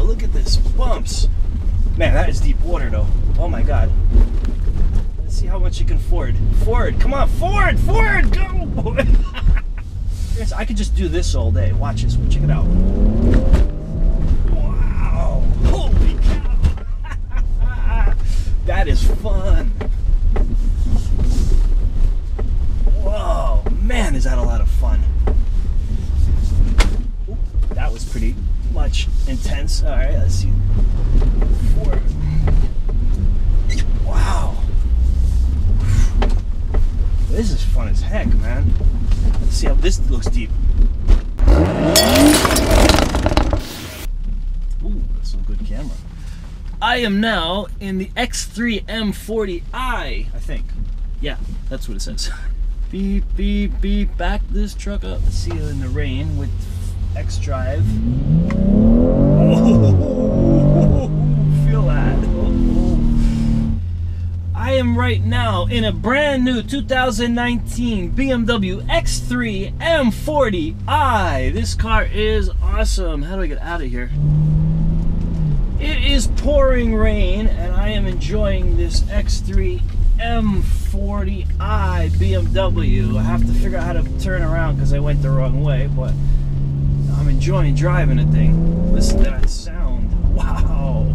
look at this. Bumps. Man, that is deep water though. Oh my god. Let's see how much you can ford. Ford, come on, Ford, Ford, go! Boy. I could just do this all day. Watch this, check it out. Wow, holy cow. That is fun. Whoa, man, is that a lot of fun. Ooh, that was pretty much intense. All right, let's see. Ford. Wow. This is fun as heck, man. Let's see how this looks deep. Ooh, that's some good camera. I am now in the X3-M40i, I think. Yeah, that's what it says. Beep, beep, beep, back this truck up. Let's see you in the rain with X Drive. Oh, feel that. I am right now in a brand new 2019 BMW X3-M40i. This car is awesome. How do I get out of here? It is pouring rain and I am enjoying this X3-M40i BMW. I have to figure out how to turn around because I went the wrong way, but I'm enjoying driving the thing. Listen to that sound. Wow.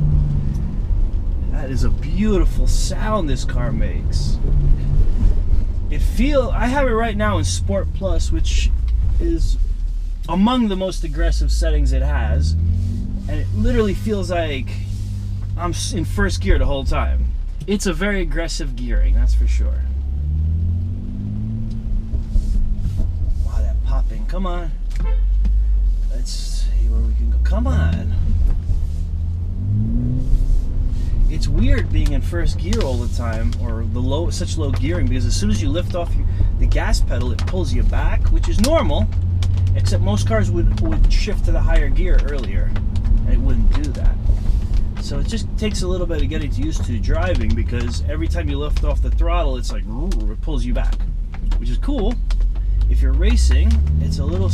That is a beautiful sound this car makes. I have it right now in Sport Plus, which is among the most aggressive settings it has, and it literally feels like I'm in first gear the whole time. It's a very aggressive gearing, that's for sure. Wow, that popping, come on. Let's see where we can go, come on. It's weird being in first gear all the time, or such low gearing, because as soon as you lift off the gas pedal, it pulls you back, which is normal, except most cars would shift to the higher gear earlier, and it wouldn't do that. So it just takes a little bit of getting used to driving, because every time you lift off the throttle, it's like, it pulls you back, which is cool. If you're racing, it's a little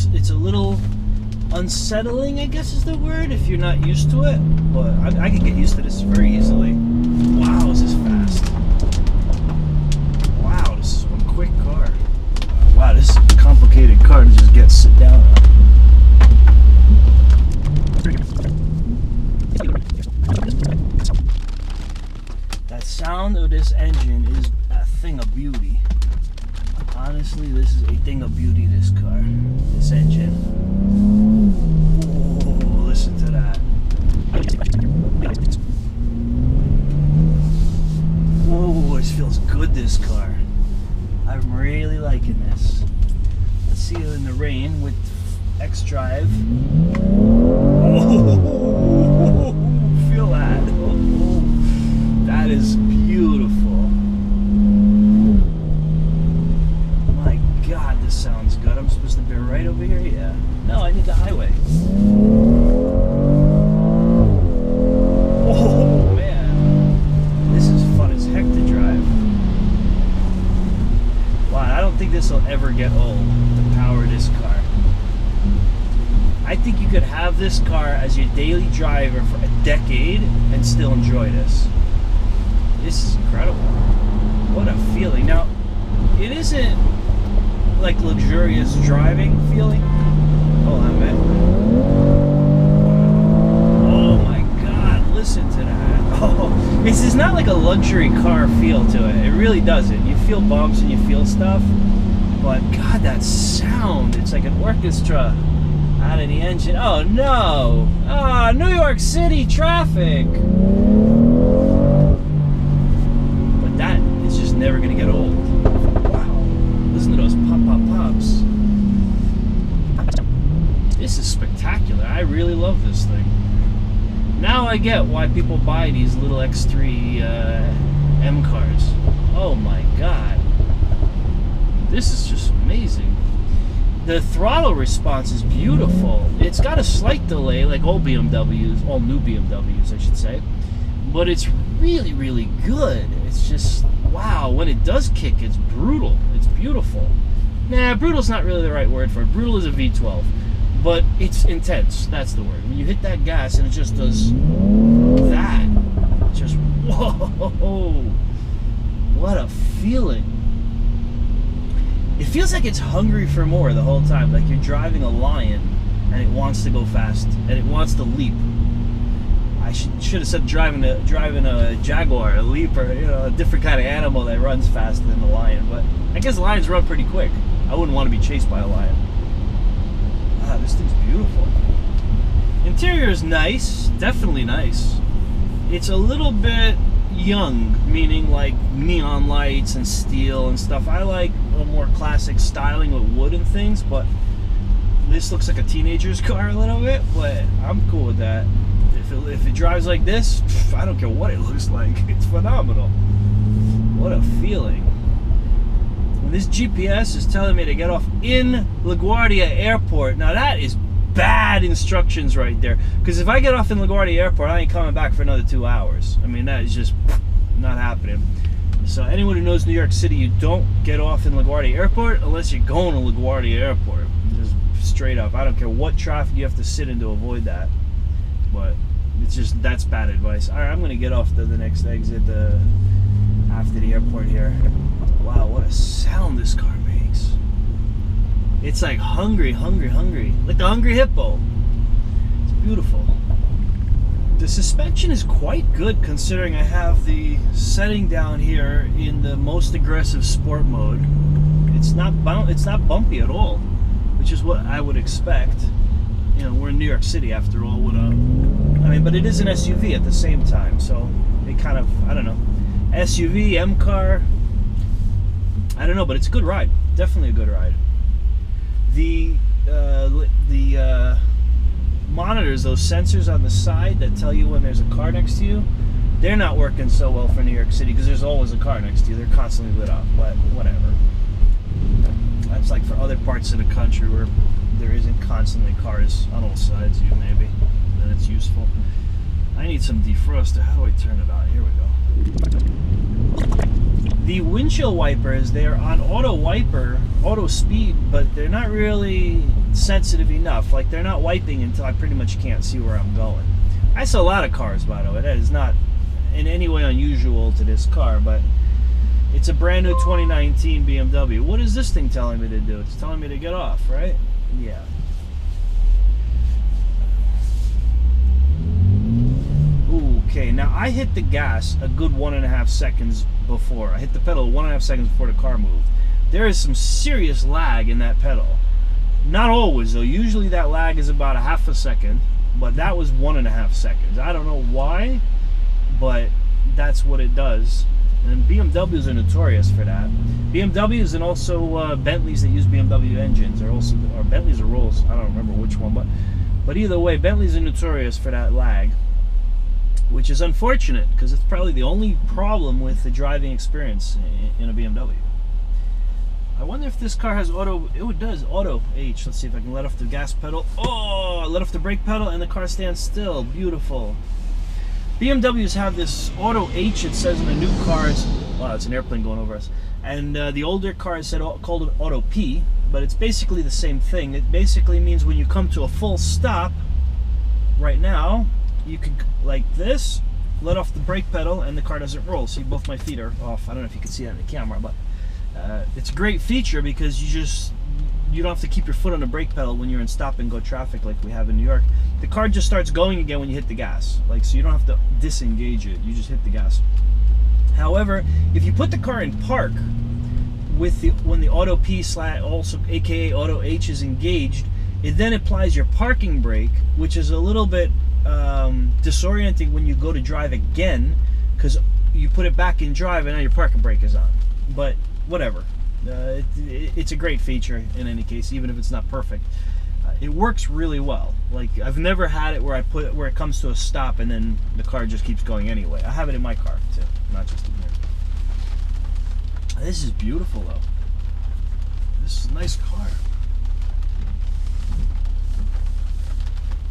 unsettling, I guess is the word, if you're not used to it, but I can get used to this very easily. Wow, is this fast. Wow, this is one quick car. Wow, this is a complicated car to just sit down on. That sound of this engine is a thing of beauty. Honestly, this is a thing of beauty, this car, this engine. Oh, listen to that. Oh, it feels good, this car. I'm really liking this. Let's see you in the rain with X Drive. Oh, feel that. Oh, that is beautiful. My God, this sounds good. I'm supposed to be right over here? Yeah. No, I need the highway. Oh, man. This is fun as heck to drive. Wow, I don't think this will ever get old, the power of this car. I think you could have this car as your daily driver for a decade and still enjoy this. This is incredible. What a feeling. Now, it isn't like luxurious driving feeling. Hold on, man. Oh my God, listen to that. Oh, it's not like a luxury car feel to it. It really doesn't. You feel bumps and you feel stuff, but God, that sound, it's like an orchestra out of the engine. Oh no! Ah, New York City traffic! But that is just never gonna get old. Wow. Listen to those pop-pop-pops. This is spectacular. I really love this thing. Now I get why people buy these little X3 M cars. Oh my God. This is just amazing. The throttle response is beautiful. It's got a slight delay, like all BMWs, all new BMWs, I should say. But it's really, really good. It's just, wow, when it does kick, it's brutal. It's beautiful. Nah, brutal's not really the right word for it. Brutal is a V12. but it's intense. That's the word. When you hit that gas and it just does that, just whoa, what a feeling. It feels like it's hungry for more the whole time, like you're driving a lion and it wants to go fast and it wants to leap. I should have said driving a jaguar, a leaper, you know, a different kind of animal that runs faster than the lion. But I guess lions run pretty quick. I wouldn't want to be chased by a lion. Wow, this thing's beautiful. Interior is nice, definitely nice. It's a little bit young, meaning like neon lights and steel and stuff. I like a more classic styling with wood and things, but this looks like a teenager's car a little bit, but I'm cool with that. If it drives like this, I don't care what it looks like. It's phenomenal. What a feeling. When this GPS is telling me to get off in LaGuardia Airport, now that is bad instructions right there. Because if I get off in LaGuardia Airport, I ain't coming back for another 2 hours. I mean, that is just not happening. So anyone who knows New York City, you don't get off in LaGuardia Airport unless you're going to LaGuardia Airport. Just straight up. I don't care what traffic you have to sit in to avoid that. But it's just, that's bad advice. All right, I'm going to get off the next exit after the airport here. Wow, what a sound this car makes. It's like hungry, hungry, hungry. Like the hungry hippo. It's beautiful. The suspension is quite good considering I have the setting down here in the most aggressive sport mode. It's not bumpy at all, which is what I would expect. You know, we're in New York City after all. But it is an SUV at the same time, so it kind of, I don't know. SUV, M car, I don't know, but it's a good ride. Definitely a good ride. The monitors, those sensors on the side that tell you when there's a car next to you, they're not working so well for New York City because there's always a car next to you. They're constantly lit up, but whatever. That's like for other parts of the country where there isn't constantly cars on all sides of you, maybe. Then it's useful. I need some defroster. How do I turn it on? Here we go. The windshield wipers, they're on auto speed, but they're not really sensitive enough. Like, they're not wiping until I pretty much can't see where I'm going. I saw a lot of cars, by the way. That is not in any way unusual to this car, but it's a brand new 2019 BMW. What is this thing telling me to do? It's telling me to get off, right? Yeah. Okay, now I hit the gas a good 1.5 seconds before. I hit the pedal 1.5 seconds before the car moved. There is some serious lag in that pedal. Not always though. Usually that lag is about 1/2 second, but that was 1.5 seconds. I don't know why, but that's what it does. And BMWs are notorious for that. BMWs and also Bentleys that use BMW engines are also, or Bentleys or Rolls, I don't remember which one, but either way, Bentleys are notorious for that lag, which is unfortunate because it's probably the only problem with the driving experience in a BMW. I wonder if this car has auto. It does auto H. Let's see if I can let off the gas pedal. Oh, I let off the brake pedal and the car stands still. Beautiful. BMWs have this auto H, it says in the new cars. Wow, it's an airplane going over us. And the older cars called it auto P, but it's basically the same thing. It basically means when you come to a full stop, right now, you can, like this, let off the brake pedal and the car doesn't roll. See, both my feet are off. I don't know if you can see that in the camera, but it's a great feature because you don't have to keep your foot on the brake pedal when you're in stop and go traffic like we have in New York. The car just starts going again when you hit the gas. Like, so you don't have to disengage it. You just hit the gas. However, if you put the car in park with when the auto P also aka auto H is engaged, it then applies your parking brake, which is a little bit disorienting when you go to drive again because you put it back in drive and now your parking brake is on. But whatever. It's a great feature in any case, even if it's not perfect. It works really well. Like, I've never had it where it comes to a stop and then the car just keeps going anyway. I have it in my car too, not just in here. This is beautiful though. This is a nice car.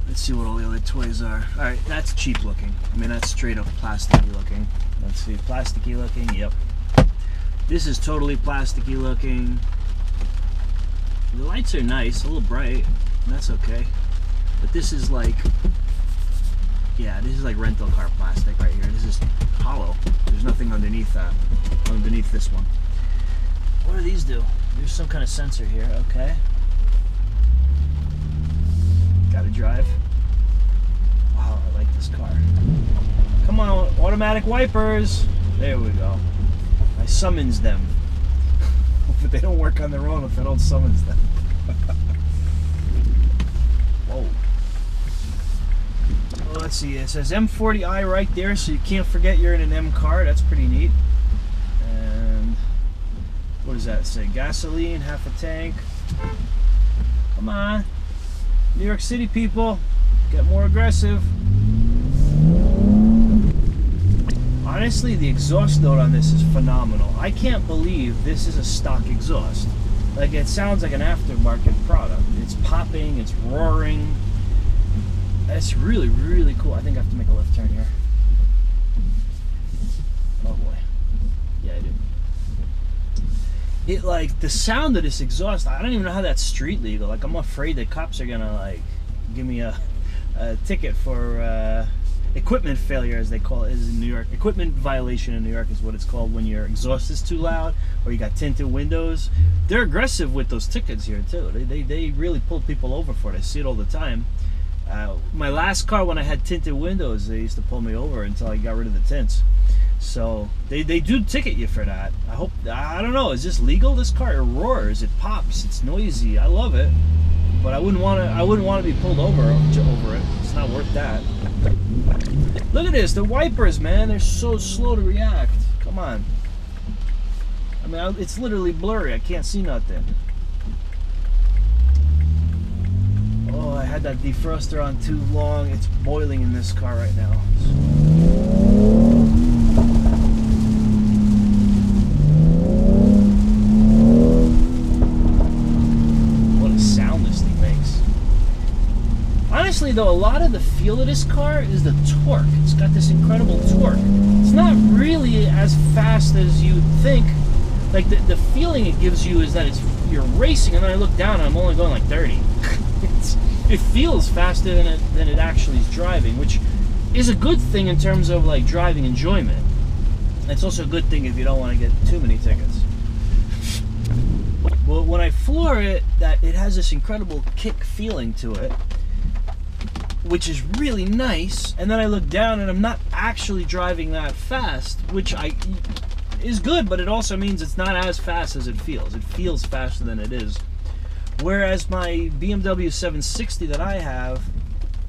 Let's see what all the other toys are. All right, that's cheap looking. I mean, that's straight up plasticky looking. Let's see, plasticky looking. Yep. This is totally plasticky looking. The lights are nice, a little bright. That's okay. But this is like, yeah, this is like rental car plastic right here. This is hollow. There's nothing underneath that, underneath this one. What do these do? There's some kind of sensor here, okay. Gotta drive. Wow, I like this car. Come on, automatic wipers. There we go. I summons them. But they don't work on their own if I don't summons them. Whoa. Well, let's see, it says M40i right there, so you can't forget you're in an M car. That's pretty neat. And what does that say? Gasoline, half a tank. Come on. New York City people, get more aggressive. Honestly, the exhaust note on this is phenomenal. I can't believe this is a stock exhaust. Like, it sounds like an aftermarket product. It's popping, it's roaring. That's really, really cool. I think I have to make a left turn here. Oh boy. Yeah, I do. It, like, the sound of this exhaust, I don't even know how that's street legal. Like, I'm afraid the cops are gonna, like, give me a ticket for equipment failure, as they call it, is in New York. Equipment violation in New York is what it's called when your exhaust is too loud or you got tinted windows. They're aggressive with those tickets here too. They really pull people over for it. I see it all the time. My last car, when I had tinted windows, they used to pull me over until I got rid of the tints. So they do ticket you for that. I don't know, is this legal? This car, it roars, it pops, it's noisy. I love it, but I wouldn't want to be pulled over it. It's not worth that. Look at this, the wipers, man, they're so slow to react. Come on. I mean, it's literally blurry. I can't see nothing. Oh, I had that defroster on too long. It's boiling in this car right now. What a sound this thing makes. Honestly, though, a lot of the feel of this car is the torque. It's got this incredible torque. It's not really as fast as you'd think. Like, the feeling it gives you is that you're racing, and then I look down and I'm only going like 30. It feels faster than it actually is driving, which is a good thing in terms of, like, driving enjoyment. It's also a good thing if you don't want to get too many tickets. Well, when I floor it, it has this incredible kick feeling to it, which is really nice. And then I look down and I'm not actually driving that fast, which is good, but it also means it's not as fast as it feels. It feels faster than it is. Whereas my BMW 760 that I have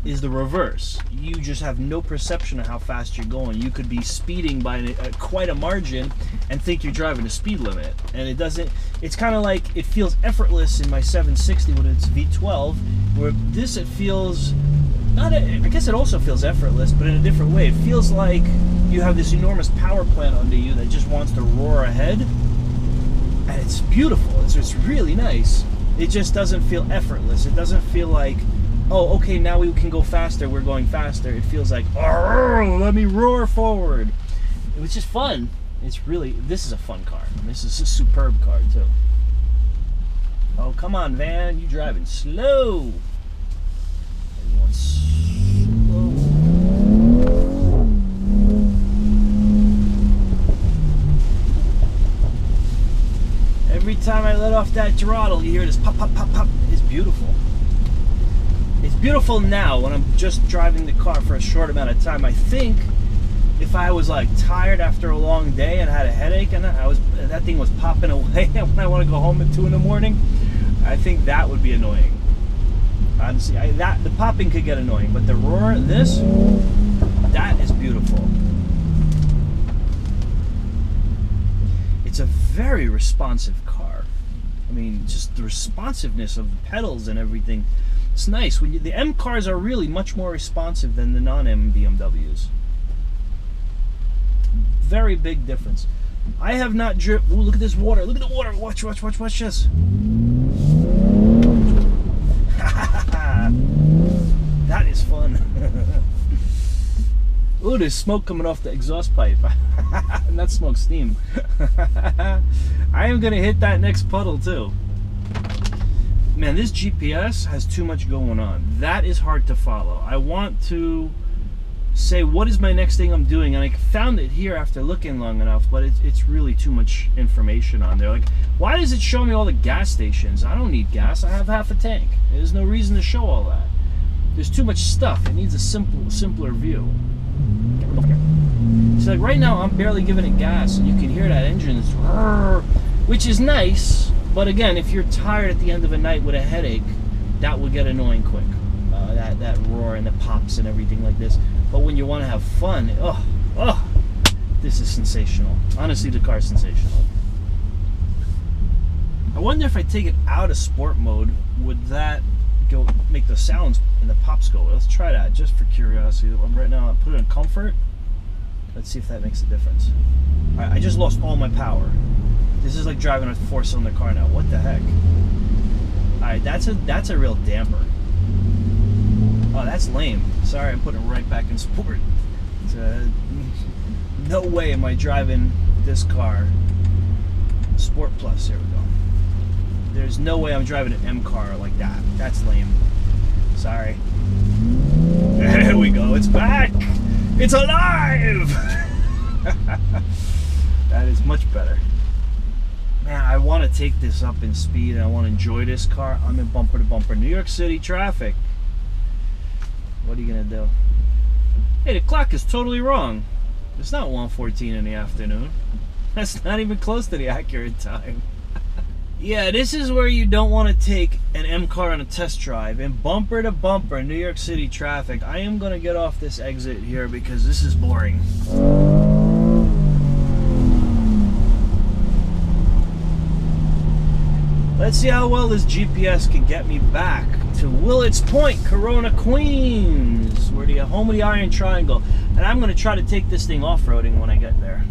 is the reverse. You just have no perception of how fast you're going. You could be speeding by quite a margin and think you're driving a speed limit. And it doesn't, it's kind of like, it feels effortless in my 760 when it's V12, where this, it feels, I guess it also feels effortless, but in a different way. It feels like you have this enormous power plant under you that just wants to roar ahead. And it's beautiful. It's really nice. It just doesn't feel effortless. It doesn't feel like, oh, okay, now we can go faster, we're going faster. It feels like, oh, let me roar forward. It was just fun. It's really, this is a fun car. This is a superb car, too. Oh, come on, van, you driving slow. Everyone's slow. Every time I let off that throttle, you hear this pop, pop, pop, pop. It's beautiful. It's beautiful now when I'm just driving the car for a short amount of time. I think if I was like tired after a long day and had a headache and that thing was popping away when I want to go home at 2 in the morning, I think that would be annoying. Honestly, the popping could get annoying, but the roar, that is beautiful. It's a very responsive car. I mean, just the responsiveness of the pedals and everything. It's nice. The M cars are really much more responsive than the non-M BMWs. Very big difference. I have not driven. Ooh, look at this water. Look at the water. Watch this. That is fun. Ooh, there's smoke coming off the exhaust pipe. And that's smoke, steam. I am going to hit that next puddle too. man, this GPS has too much going on. That is hard to follow. I want to say, what is my next thing I'm doing? And I found it here after looking long enough, but it's really too much information on there. Like, why does it show me all the gas stations? I don't need gas. I have half a tank. There's no reason to show all that. There's too much stuff. It needs a simpler view. Okay. So like right now, I'm barely giving it gas, and you can hear that engine, which is nice. But again, if you're tired at the end of a night with a headache, that will get annoying quick. That roar and the pops and everything like this. But when you want to have fun, this is sensational. Honestly, the car's sensational. I wonder if I take it out of sport mode, would that go make the sounds and the pops go? Let's try that just for curiosity. Right now, I'll put it in comfort. Let's see if that makes a difference. All right, I just lost all my power. This is like driving a 4-cylinder car now. What the heck? All right, that's a real damper. Oh, that's lame. Sorry, I'm putting it right back in sport. No way am I driving this car. Sport Plus, here we go. There's no way I'm driving an M car like that. That's lame. Sorry. There we go. It's back. It's alive. That is much better. Man, I want to take this up in speed and I want to enjoy this car. I'm in bumper to bumper New York City traffic. What are you gonna do? Hey, the clock is totally wrong. It's not 1:14 in the afternoon. That's not even close to the accurate time. Yeah, this is where you don't want to take an M car on a test drive. In bumper to bumper New York City traffic. I am gonna get off this exit here because this is boring. Let's see how well this GPS can get me back to Willets Point, Corona, Queens. We're the home of the Iron Triangle. And I'm going to try to take this thing off-roading when I get there.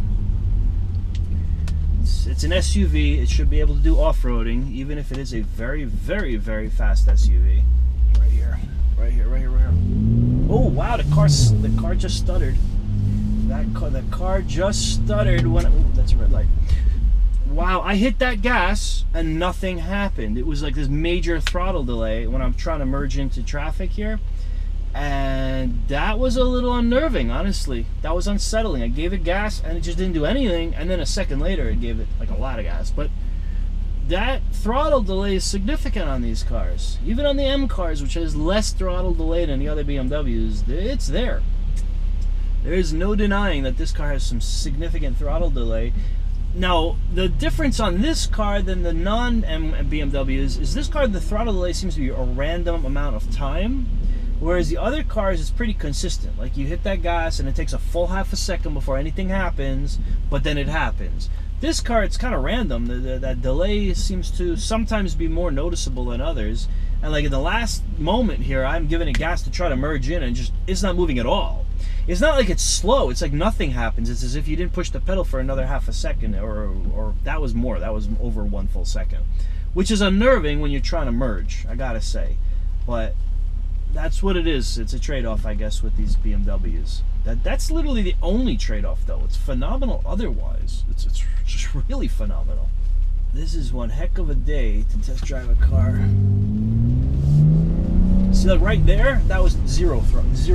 It's an SUV. It should be able to do off-roading, even if it is a very, very, very fast SUV. Right here. Right here, right here, right here. Oh, wow, the car just stuttered. The car just stuttered when it, oh, that's a red light. Wow, I hit that gas and nothing happened. It was like this major throttle delay when I'm trying to merge into traffic here. And that was a little unnerving, honestly. That was unsettling. I gave it gas and it just didn't do anything. And then a second later, it gave it like a lot of gas. But that throttle delay is significant on these cars. Even on the M cars, which has less throttle delay than the other BMWs, it's there. There is no denying that this car has some significant throttle delay. Now, the difference on this car than the non-M BMWs is this car, the throttle delay seems to be a random amount of time, whereas the other cars is pretty consistent. Like, you hit that gas and it takes a full half a second before anything happens, but then it happens. This car, it's kind of random. That delay seems to sometimes be more noticeable than others. And like in the last moment here, I'm giving it gas to try to merge in and just, it's not moving at all. It's not like it's slow. It's like nothing happens. It's as if you didn't push the pedal for another half a second, or that was more. That was over 1 full second, which is unnerving when you're trying to merge, I gotta say. But that's what it is. It's a trade-off, I guess, with these BMWs. That's literally the only trade-off, though. It's phenomenal otherwise. It's just really phenomenal. This is one heck of a day to test drive a car. See, like right there, that was zero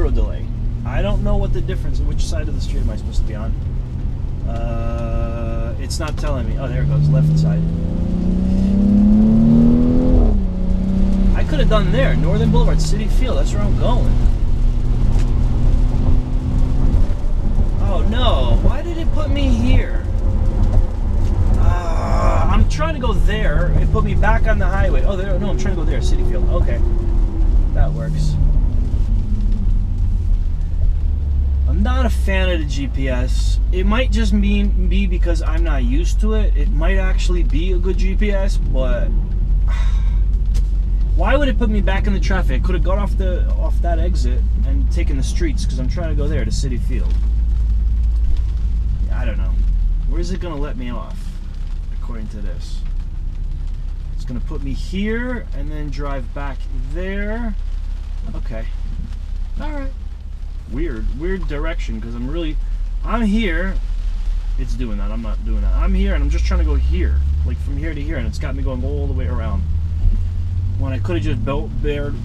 delay. I don't know what the difference, which side of the street am I supposed to be on? It's not telling me. Oh, there it goes, left side. I could have done there, Northern Boulevard, City Field, that's where I'm going. Oh no, why did it put me here? I'm trying to go there, it put me back on the highway. Oh, there, no, I'm trying to go there, City Field, okay. That works. I'm not a fan of the GPS. It might just be because I'm not used to it. It might actually be a good GPS, but why would it put me back in the traffic? I could have got off that exit and taken the streets because I'm trying to go there to City Field. I don't know. Where is it going to let me off, according to this? It's going to put me here and then drive back there. Okay. All right. Weird direction, because I'm here. It's doing that. I'm not doing that. I'm here and I'm just trying to go here, like from here to here, and it's got me going all the way around. when I could have just bared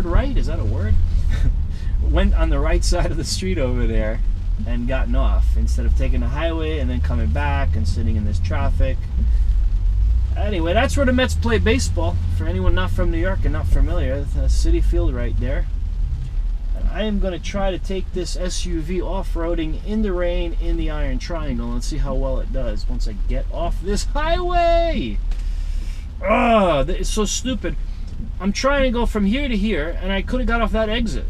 right, is that a word? Went on the right side of the street over there and gotten off instead of taking the highway and then coming back and sitting in this traffic. Anyway, that's where the Mets play baseball. For anyone not from New York and not familiar, the Citi Field right there. And I am going to try to take this SUV off-roading in the rain in the Iron Triangle and see how well it does once I get off this highway. Oh, it's so stupid. I'm trying to go from here to here, and I could have got off that exit.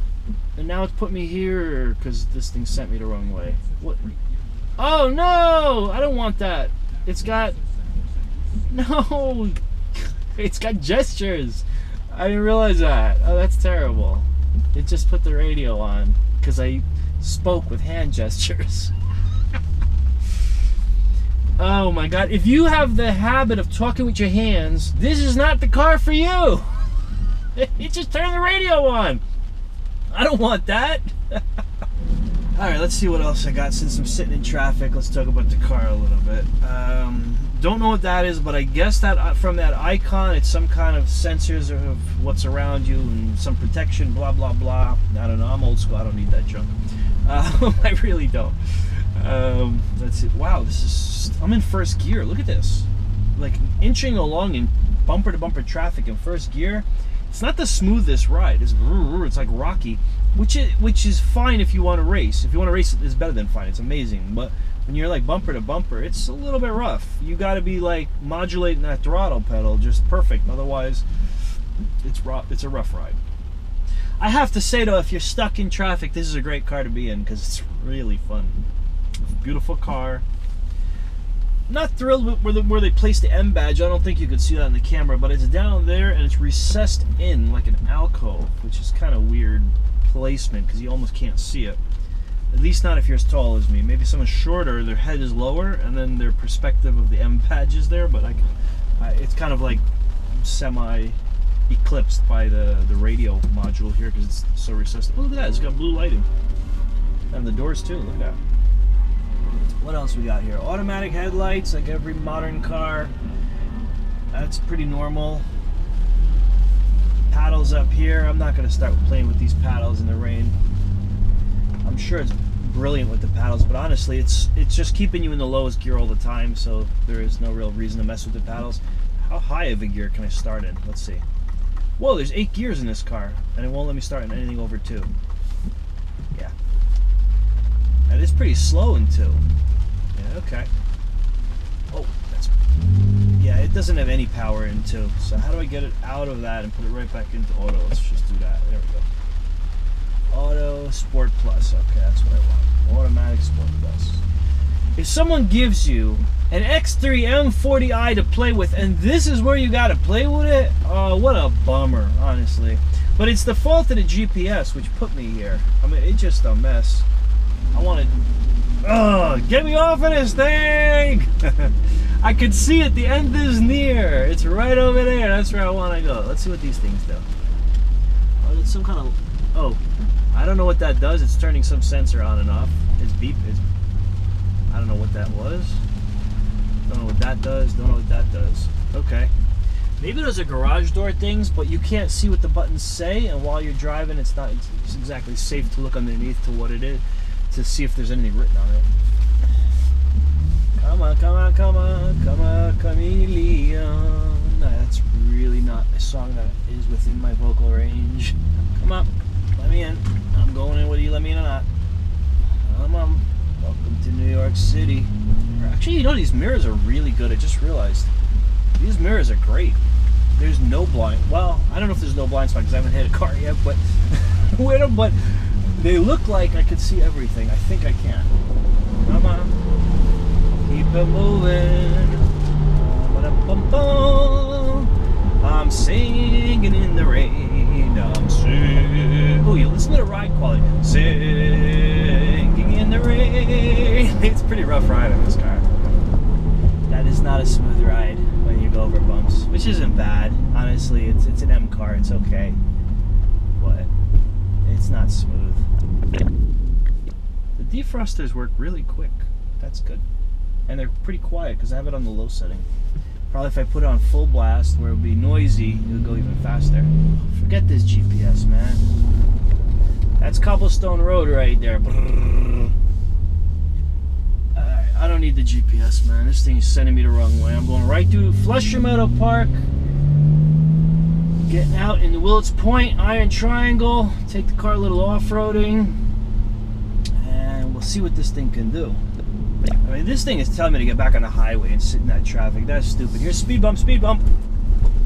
And now it's put me here because this thing sent me the wrong way. What? Oh, no! I don't want that. It's got... No! It's got gestures. I didn't realize that. Oh, that's terrible. It just put the radio on because I spoke with hand gestures. Oh my God. If you have the habit of talking with your hands, this is not the car for you. It just turned the radio on. I don't want that. Alright, let's see what else I got since I'm sitting in traffic. Let's talk about the car a little bit. Don't know what that is, but I guess that from that icon, it's some kind of sensors of what's around you and some protection, blah, blah, blah. I don't know. I'm old school. I don't need that junk. I really don't. Let's see. Wow, this is... I'm in first gear. Look at this. Like, inching along in bumper-to-bumper traffic in first gear. It's not the smoothest ride. It's like rocky, which is fine if you want to race. If you want to race, it's better than fine. It's amazing. But when you're like bumper to bumper, it's a little bit rough. You got to be like modulating that throttle pedal just perfect. Otherwise, it's rough. It's a rough ride. I have to say though, if you're stuck in traffic, this is a great car to be in because it's really fun. It's a beautiful car. Not thrilled with where they placed the M badge. I don't think you could see that in the camera, but it's down there and it's recessed in like an alcove, which is kind of weird placement because you almost can't see it. At least not if you're as tall as me. Maybe someone shorter, their head is lower, and then their perspective of the M badge is there. But it's kind of like semi-eclipsed by the radio module here because it's so recessed. Look at that! It's got blue lighting, and the doors too. Look at that. What else we got here? Automatic headlights, like every modern car. That's pretty normal. Paddles up here. I'm not going to start playing with these paddles in the rain. I'm sure it's brilliant with the paddles, but honestly, it's just keeping you in the lowest gear all the time, so there is no real reason to mess with the paddles. How high of a gear can I start in? Let's see. Whoa, there's 8 gears in this car, and it won't let me start in anything over 2. Yeah. That is pretty slow in 2. Yeah, okay. Oh, yeah, it doesn't have any power in 2. So how do I get it out of that and put it right back into auto? Let's just do that. There we go. Auto, Sport Plus. Okay, that's what I want. Automatic Sport Plus. If someone gives you an X3-M40i to play with, and this is where you got to play with it, oh, what a bummer, honestly. But it's the fault of the GPS, which put me here. I mean, it's just a mess. I want to... get me off of this thing! I can see it. The end is near. It's right over there. That's where I want to go. Let's see what these things do. Oh, it's some kind of... Oh, I don't know what that does. It's turning some sensor on and off. It's beep. I don't know what that was. Don't know what that does. Don't know what that does. Okay. Maybe those are garage door things, but you can't see what the buttons say, and while you're driving, it's exactly safe to look underneath to what it is, to see if there's anything written on it. Come on, come on, come on, come on, chameleon. That's really not a song that is within my vocal range. Come on, let me in. I'm going in whether you let me in or not. Come on. Welcome to New York City. Actually, you know, these mirrors are really good. I just realized. These mirrors are great. There's no blind. Well, I don't know if there's no blind spot because I haven't hit a car yet, but with them, but they look like I could see everything. I think I can. Come on. Keep it moving. I'm singing in the rain. I'm singing. Oh, you listen to the ride quality. Singing in the rain. It's a pretty rough ride on this car. That is not a smooth ride when you go over bumps, which isn't bad. Honestly, it's an M car. It's okay, but it's not smooth. The defrosters work really quick. That's good. And they're pretty quiet because I have it on the low setting. Probably if I put it on full blast where it would be noisy, it would go even faster. Forget this GPS, man. That's cobblestone road right there. Alright, I don't need the GPS, man. This thing is sending me the wrong way. I'm going right through Flusher Meadow Park. Getting out in the Willits Point, Iron Triangle. Take the car a little off-roading. And we'll see what this thing can do. I mean, this thing is telling me to get back on the highway and sit in that traffic. That's stupid. Here's speed bump, speed bump.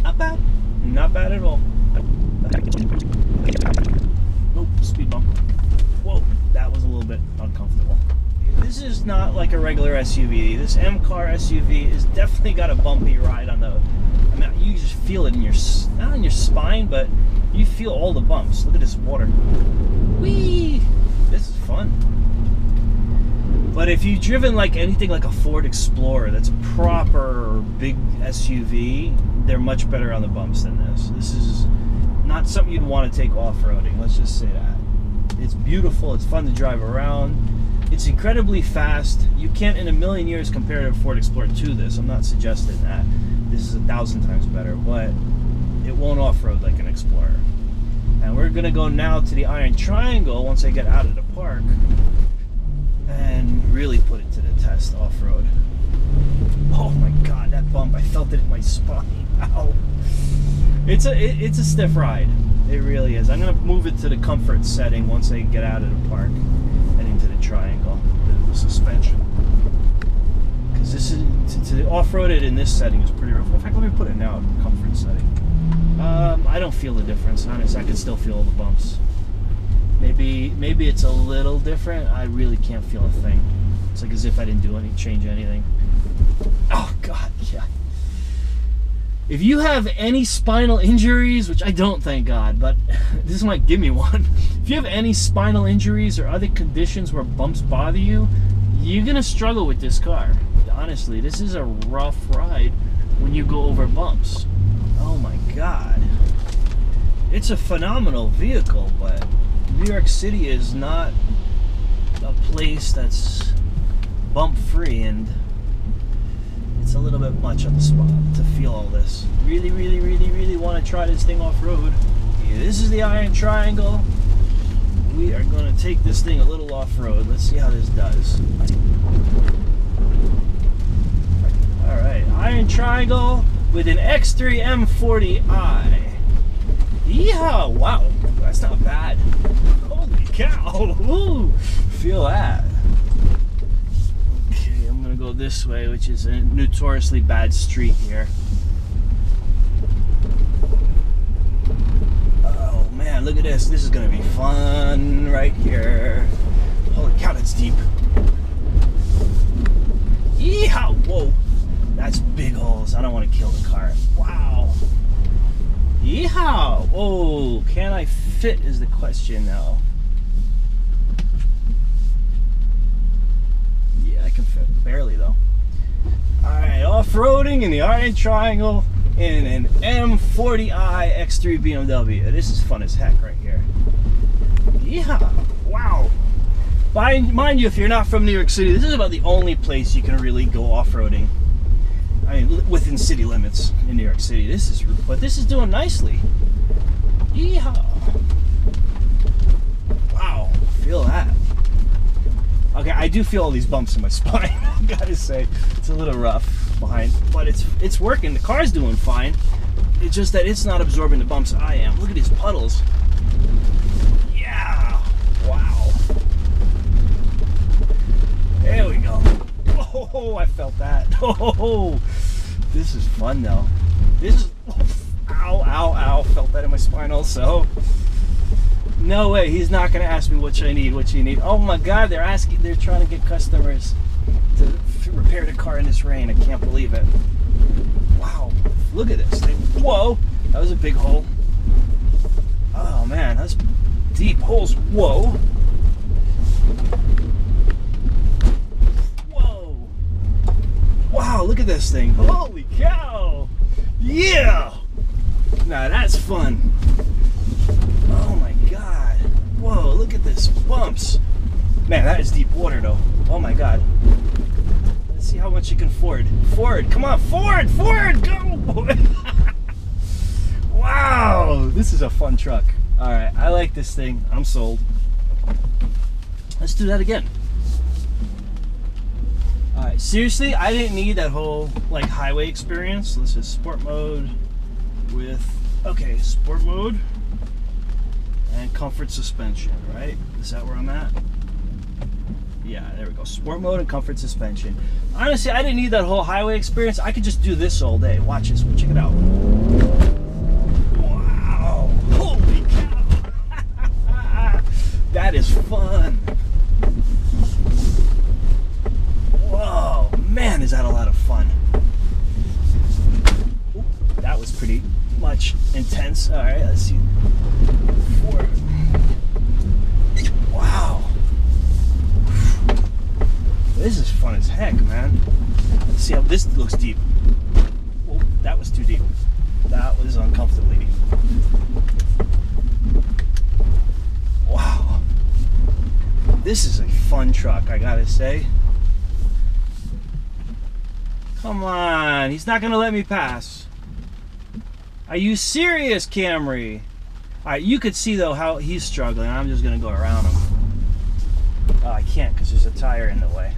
Not bad. Not bad at all. Nope, speed bump. Whoa, that was a little bit uncomfortable. This is not like a regular SUV. This M-Car SUV has definitely got a bumpy ride on the... I mean, you just feel it in your... not in your spine, but you feel all the bumps. Look at this water. Whee! This is fun. But if you've driven like anything like a Ford Explorer, that's a proper big SUV, they're much better on the bumps than this. This is not something you'd want to take off-roading, let's just say that. It's beautiful, it's fun to drive around, it's incredibly fast. You can't in a million years compare a Ford Explorer to this. I'm not suggesting that. This is 1,000 times better, but it won't off-road like an Explorer. And we're going to go now to the Iron Triangle once I get out of the park and really put it to the test off-road. Oh my god, that bump, I felt it in my spine. Ow. It's a stiff ride. It really is. I'm going to move it to the comfort setting once I get out of the park and into the triangle, the suspension. Because this is, to off-road it in this setting is pretty rough. In fact, let me put it now in comfort setting. I don't feel the difference, honestly. I can still feel all the bumps. Maybe it's a little different. I really can't feel a thing. It's like as if I didn't change anything. Oh god, yeah. If you have any spinal injuries, which I don't, thank God, but this might give me one. If you have any spinal injuries or other conditions where bumps bother you, you're gonna struggle with this car. Honestly, this is a rough ride when you go over bumps. Oh my god. It's a phenomenal vehicle, but New York City is not a place that's bump free, and it's a little bit much on the spot to feel all this. Really, really, really, really want to try this thing off-road. Yeah, this is the Iron Triangle. We are going to take this thing a little off-road. Let's see how this does. Alright, Iron Triangle with an X3-M40i. Yeehaw! Wow, that's not bad. Holy cow! Ooh, feel that. Okay, I'm gonna go this way, which is a notoriously bad street here. Oh man, look at this. This is gonna be fun right here. Holy cow, that's deep. Yeehaw! Whoa, that's big holes. I don't want to kill the car. Wow. Yeehaw! Oh, can I fit is the question now. Yeah, I can fit. Barely though. Alright, off-roading in the Iron Triangle in an M40i X3 BMW. This is fun as heck right here. Yeehaw! Wow! Mind you, if you're not from New York City, this is about the only place you can really go off-roading. I mean, within city limits in New York City. But this is doing nicely. Yeehaw! Wow, feel that. Okay, I do feel all these bumps in my spine. I gotta say, it's a little rough behind, but it's working. The car's doing fine. It's just that it's not absorbing the bumps I am. Look at these puddles. Yeah! Wow. There we go. Oh, I felt that. Oh, this is fun though. This is, ow, ow, ow. Felt that in my spine also. No way, he's not gonna ask me what you need. Oh my god, they're trying to get customers to repair the car in this rain. I can't believe it. Wow, look at this thing. Whoa, that was a big hole. Oh man, that's deep holes. Whoa. Wow, look at this thing. Holy cow! Yeah! Now that's fun. Oh my god. Whoa, look at this. Bumps. Man, that is deep water though. Oh my god. Let's see how much you can Ford. Ford, come on, Ford, go, boy. Wow, this is a fun truck. All right, I like this thing. I'm sold. Let's do that again. All right, seriously, I didn't need that whole like highway experience. This is sport mode with, okay, sport mode and comfort suspension, right? Is that where I'm at? Yeah, there we go. Sport mode and comfort suspension. Honestly, I didn't need that whole highway experience. I could just do this all day. Watch this. Check it out. Wow. Holy cow. That is fun. Whoa. Man, is that a lot of fun. Oop, that was pretty much intense. All right, let's see. Wow. This is fun as heck, man. Let's see how this looks deep. Oh, that was too deep. That was uncomfortably deep. Wow. This is a fun truck, I gotta say. Come on, he's not gonna let me pass. Are you serious, Camry? Alright, you could see though how he's struggling. I'm just gonna go around him. Oh, I can't because there's a tire in the way.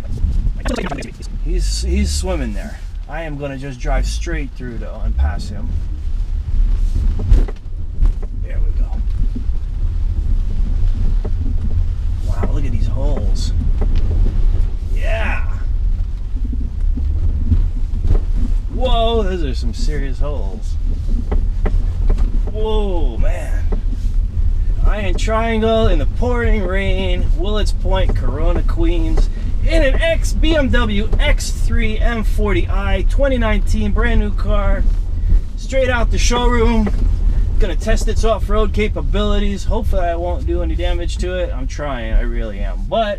He's swimming there. I am gonna just drive straight through though and pass him. There we go. Wow, look at these holes. Yeah. Whoa, those are some serious holes. Whoa, man. Iron Triangle in the pouring rain, Willets Point, Corona, Queens, in an BMW X3-M40i 2019 brand new car, straight out the showroom. Gonna test its off-road capabilities. Hopefully I won't do any damage to it. I'm trying, I really am. But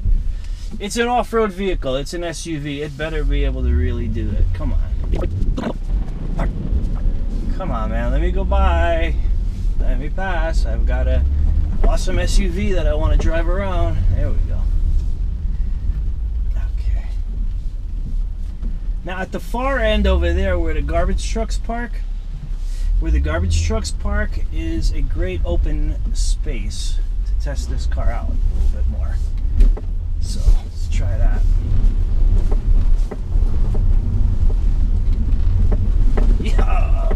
it's an off-road vehicle, it's an SUV. It better be able to really do it. Come on. Come on, man, let me go by. Let me pass. I've got a awesome SUV that I want to drive around. There we go. Okay. Now at the far end over there where the garbage trucks park, is a great open space to test this car out a little bit more. So let's try that. Yeah.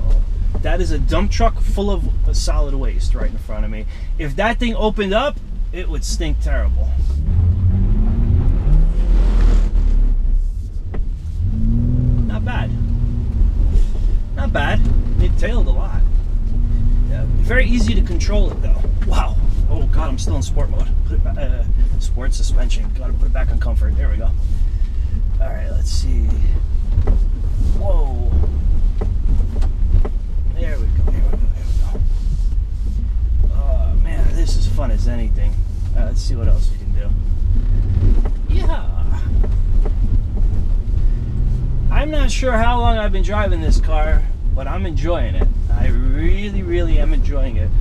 That is a dump truck full of solid waste right in front of me. If that thing opened up, it would stink terrible. Not bad. Not bad. It tailed a lot. Yeah, very easy to control it though. Wow. Oh God, I'm still in sport mode. Put it back, sport suspension. Gotta put it back on comfort. There we go. All right, let's see. Whoa. There we go, there we go, there we go. Oh man, this is fun as anything. Let's see what else we can do. Yeah. I'm not sure how long I've been driving this car, but I'm enjoying it. I really, really am enjoying it.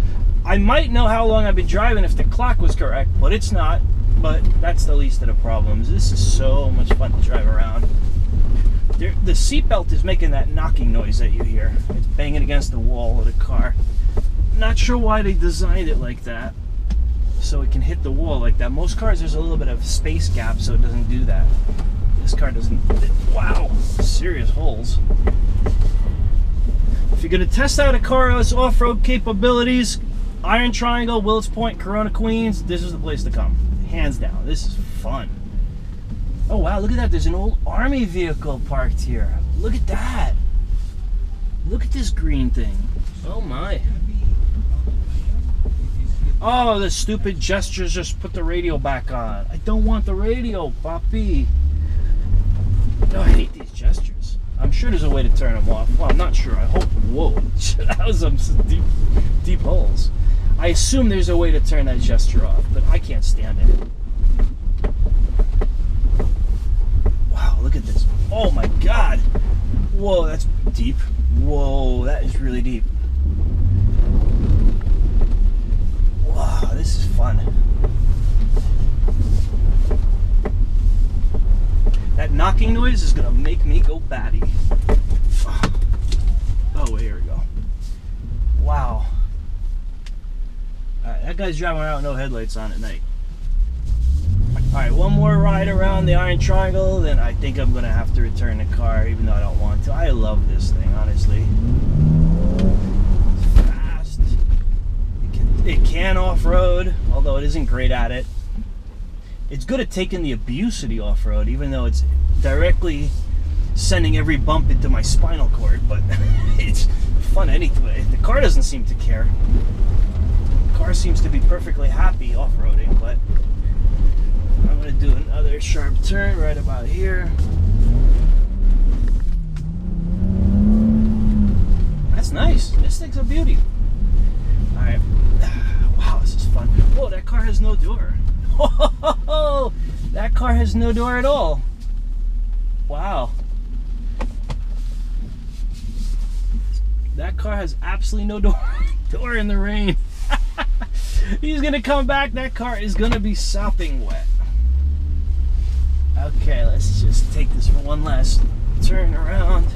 I might know how long I've been driving if the clock was correct, but it's not. But that's the least of the problems. This is so much fun to drive around. The seatbelt is making that knocking noise that you hear. It's banging against the wall of the car. Not sure why they designed it like that, so it can hit the wall like that. Most cars, there's a little bit of space gap, so it doesn't do that. This car doesn't. Wow, serious holes. If you're gonna test out a car's off-road capabilities, Iron Triangle, Willets Point, Corona, Queens, this is the place to come. Hands down, this is fun. Oh wow, look at that. There's an old army vehicle parked here. Look at that. Look at this green thing. Oh my. Oh, the stupid gestures just put the radio back on. I don't want the radio, Bumpy. No, I hate these gestures. I'm sure there's a way to turn them off. Well, I'm not sure. I hope. Whoa. That was some deep holes. I assume there's a way to turn that gesture off, but I can't stand it. Look at this. Oh my God. Whoa, that's deep. Whoa, that is really deep. Wow, this is fun. That knocking noise is gonna make me go batty. Oh, here we go. Wow. Alright, that guy's driving around with no headlights on at night. Alright, one more ride around the Iron Triangle, then I think I'm gonna have to return the car, even though I don't want to. I love this thing, honestly. It's fast. It can off-road, although it isn't great at it. It's good at taking the abuse of the off-road, even though it's directly sending every bump into my spinal cord, but it's fun anyway. The car doesn't seem to care. The car seems to be perfectly happy off-roading, but I'm going to do another sharp turn right about here. That's nice. This thing's a beauty. Alright. Wow, this is fun. Whoa, that car has no door. Oh, that car has no door at all. Wow. That car has absolutely no door in the rain. He's gonna come back. That car is gonna be sopping wet. Okay, let's just take this for one last turn around.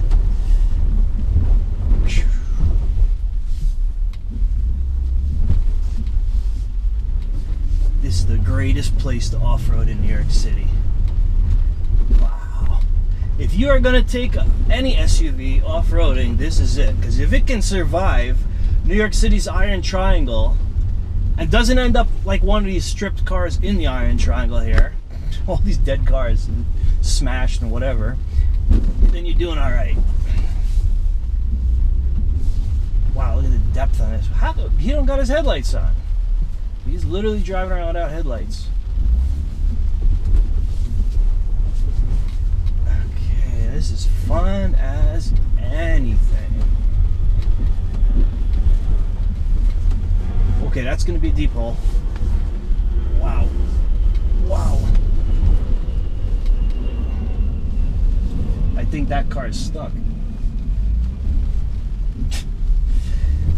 This is the greatest place to off-road in New York City. Wow. If you are going to take any SUV off-roading, this is it. Because if it can survive New York City's Iron Triangle and doesn't end up like one of these stripped cars in the Iron Triangle here, all these dead cars and smashed and whatever, then you're doing all right. Wow, look at the depth on this. He don't got his headlights on. He's literally driving around without headlights. Okay, this is fun as anything. Okay, that's going to be a deep hole. Wow. Wow. I think that car is stuck.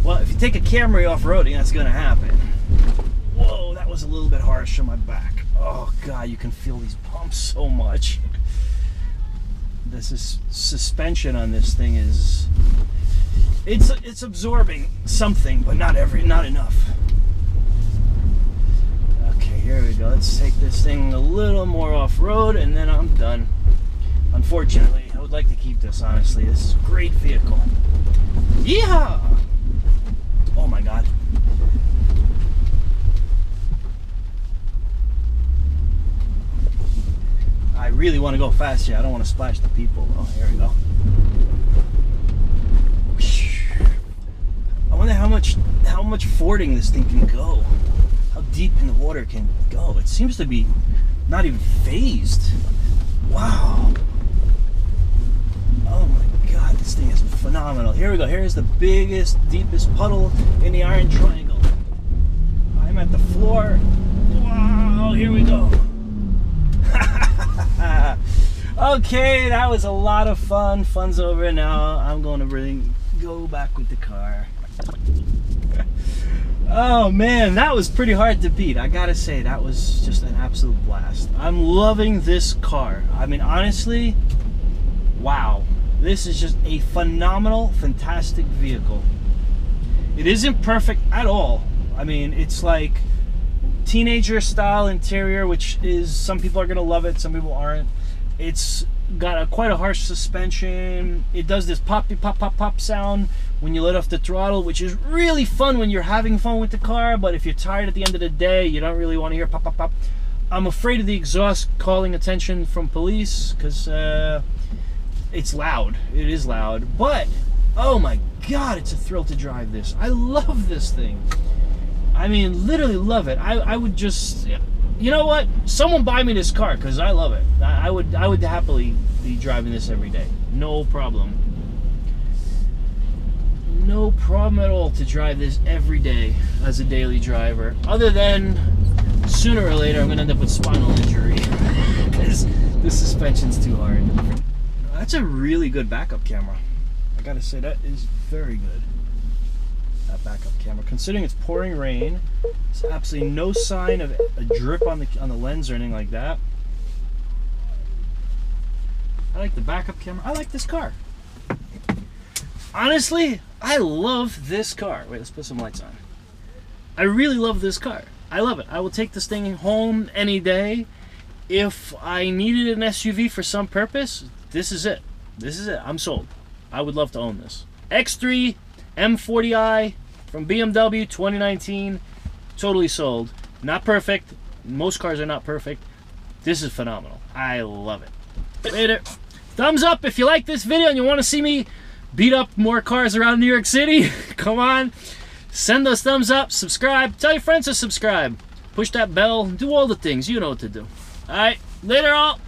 Well, if you take a Camry off-roading, that's going to happen. Whoa, that was a little bit harsh on my back. Oh God, you can feel these bumps so much. This is suspension on this thing is it's absorbing something, but not enough. Okay, here we go. Let's take this thing a little more off-road and then I'm done. Unfortunately, I would like to keep this, honestly. This is a great vehicle. Yeehaw! Oh my God. I really want to go fast here. I don't want to splash the people. Oh, here we go. I wonder how much fording this thing can go. How deep in the water can it go? It seems to be not even phased. Wow. Oh my God, this thing is phenomenal. Here we go. Here's the biggest, deepest puddle in the Iron Triangle. I'm at the floor. Wow, here we go. Okay, that was a lot of fun. Fun's over now. I'm going to really go back with the car. Oh man, that was pretty hard to beat. I gotta say, that was just an absolute blast. I'm loving this car. I mean, honestly, wow. This is just a phenomenal, fantastic vehicle. It isn't perfect at all. I mean, it's like teenager style interior, which is, some people are gonna love it, some people aren't. It's got quite a harsh suspension. It does this poppy pop pop pop sound when you let off the throttle, which is really fun when you're having fun with the car, but if you're tired at the end of the day, you don't really want to hear pop pop pop. I'm afraid of the exhaust calling attention from police because it's loud. It is loud, but oh my God, it's a thrill to drive this. I love this thing. I mean, literally love it. I would just, you know what? Someone buy me this car because I love it. I would happily be driving this every day. No problem. No problem at all to drive this every day as a daily driver. Other than sooner or later I'm going to end up with spinal injury because the suspension's too hard. That's a really good backup camera. I gotta say, that is very good. That backup camera, considering it's pouring rain, there's absolutely no sign of a drip on the lens or anything like that. I like the backup camera. I like this car. Honestly, I love this car. Wait, let's put some lights on. I really love this car. I love it. I will take this thing home any day. If I needed an SUV for some purpose, this is it. This is it. I'm sold. I would love to own this. X3-M40i from BMW 2019. Totally sold. Not perfect. Most cars are not perfect. This is phenomenal. I love it. Later. Thumbs up if you like this video and you want to see me beat up more cars around New York City. Come on. Send those thumbs up. Subscribe. Tell your friends to subscribe. Push that bell. Do all the things. You know what to do. Alright. Later all.